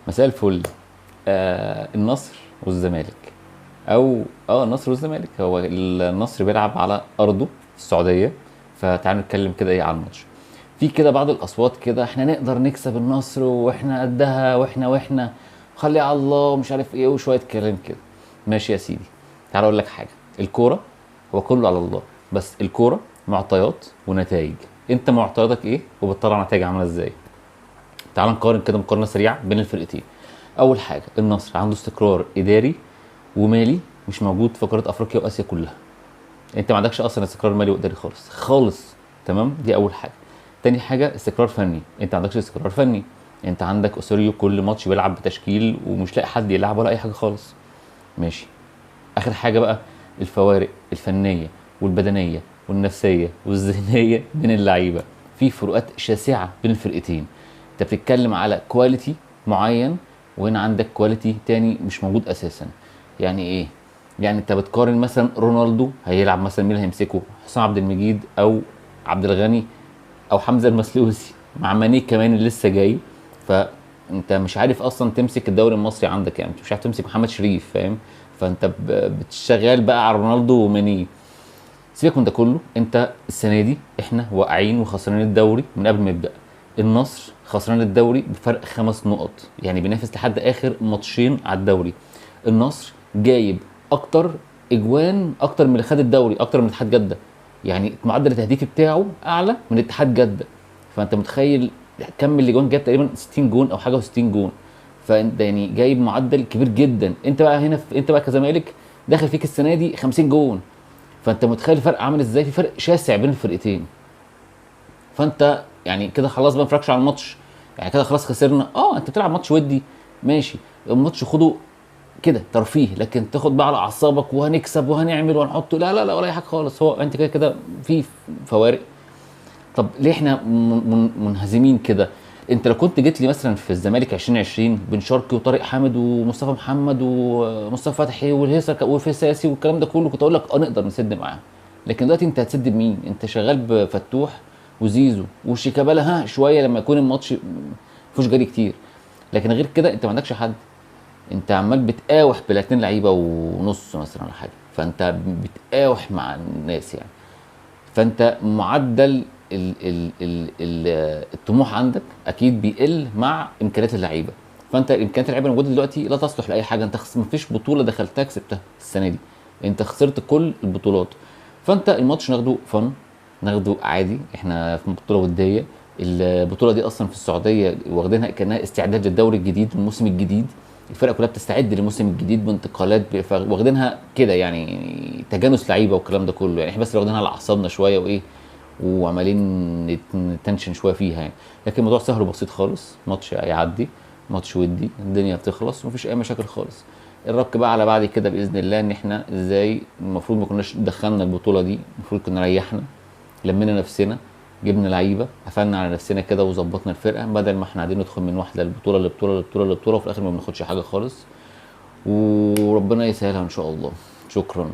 مساء الفل. النصر والزمالك، او النصر والزمالك. هو النصر بيلعب على ارضه في السعوديه، فتعالوا نتكلم كده ايه على الماتش. في كده بعض الاصوات كده، احنا نقدر نكسب النصر واحنا قدها واحنا خلي على الله ومش عارف ايه وشويه كلام كده. ماشي يا سيدي، تعال اقول لك حاجه. الكوره هو كله على الله، بس الكوره معطيات ونتائج. انت معطياتك ايه وبتطلع نتائج عامله ازاي؟ تعال نقارن كده مقارنه سريعه بين الفرقتين. اول حاجه، النصر عنده استقرار اداري ومالي مش موجود في قاره افريقيا واسيا كلها. انت ما عندكش اصلا استقرار مالي واداري خالص خالص. تمام، دي اول حاجه. تاني حاجه، استقرار فني. انت ما عندكش استقرار فني. انت عندك اسوريو كل ماتش بيلعب بتشكيل ومش لاقي حد يلعب ولا اي حاجه خالص. ماشي. اخر حاجه بقى، الفوارق الفنيه والبدنيه والنفسيه والذهنيه بين اللعيبه. في فروقات شاسعه بين الفرقتين. انت بتتكلم على كواليتي معين، وهنا عندك كواليتي تاني مش موجود اساسا. يعني ايه؟ يعني انت بتقارن مثلا رونالدو هيلعب مثلا، مين اللي هيمسكه؟ حسام عبد المجيد او عبد الغني او حمزه المسلوسي، مع ماني كمان اللي لسه جاي. فانت مش عارف اصلا تمسك الدوري المصري عندك، يعني مش عارف تمسك محمد شريف، فاهم؟ فانت بتشتغل بقى على رونالدو وماني. سيبك من ده كله، انت السنه دي احنا واقعين وخسرانين الدوري من قبل ما يبدا. النصر خسران الدوري بفرق 5 نقط، يعني بينافس لحد اخر ماتشين على الدوري. النصر جايب اكتر اجوان، اكتر من اللي خد الدوري، اكتر من اتحاد جده. يعني معدل التهديف بتاعه اعلى من اتحاد جده. فانت متخيل كم الاجوان؟ جاب تقريبا 60 جون او حاجه و60 جون. فانت يعني جايب معدل كبير جدا. انت بقى هنا انت بقى كزمالك داخل فيك السنه دي 50 جون. فانت متخيل الفرق عامل ازاي؟ في فرق شاسع بين الفرقتين. فانت يعني كده خلاص بقى مفركش على الماتش. يعني كده خلاص خسرنا. انت بتلعب ماتش ودي، ماشي. الماتش خده كده ترفيه، لكن تاخد بقى على اعصابك وهنكسب وهنعمل وهنحط، لا لا لا، ولا اي حاجه خالص. هو انت كده كده في فوارق. طب ليه احنا منهزمين كده؟ انت لو كنت جيت لي مثلا في الزمالك 2020 بن شرقي وطارق حامد ومصطفى محمد ومصطفى فتحي والهيثم وفي والكلام ده كله، كنت اقول لك نقدر نسد معاهم. لكن دلوقتي انت هتسد بمين؟ انت شغال بفتوح وزيزو وشيكابالا، شويه لما يكون الماتش مفيهوش جري كتير. لكن غير كده انت ما عندكش حد. انت عمال بتقاوح بال2 لعيبه ونص مثلا ولا حاجه، فانت بتقاوح مع الناس يعني. فانت معدل الطموح عندك اكيد بيقل مع امكانيات اللعيبه. فانت امكانيات اللعيبه الموجوده دلوقتي لا تصلح لاي حاجه. انت مفيش بطوله دخلتها كسبتها السنه دي. انت خسرت كل البطولات. فانت الماتش ناخده فن، ناخده عادي. احنا في بطوله وديه. البطوله دي اصلا في السعوديه واخدينها كانها استعداد للدوري الجديد والموسم الجديد. الفرقه كلها بتستعد للموسم الجديد بانتقالات، واخدينها كده يعني تجانس لعيبه والكلام ده كله. يعني احنا بس اللي واخدينها على اعصابنا شويه وايه، وعمالين نتنشن شويه فيها يعني. لكن الموضوع سهل وبسيط خالص. ماتش هيعدي، ماتش ودي، الدنيا بتخلص ومفيش اي مشاكل خالص. الرك بقى على بعد كده باذن الله ان احنا ازاي المفروض ما كناش دخلنا البطوله دي. المفروض كنا ريحنا، لمينا نفسنا، جبنا لعيبه، قفلنا على نفسنا كده وظبطنا الفرقه، بدل ما احنا قاعدين ندخل من واحده لبطوله لبطوله لبطوله لبطوله وفي الاخر ما بناخدش حاجه خالص. وربنا يسهلها ان شاء الله. شكرا.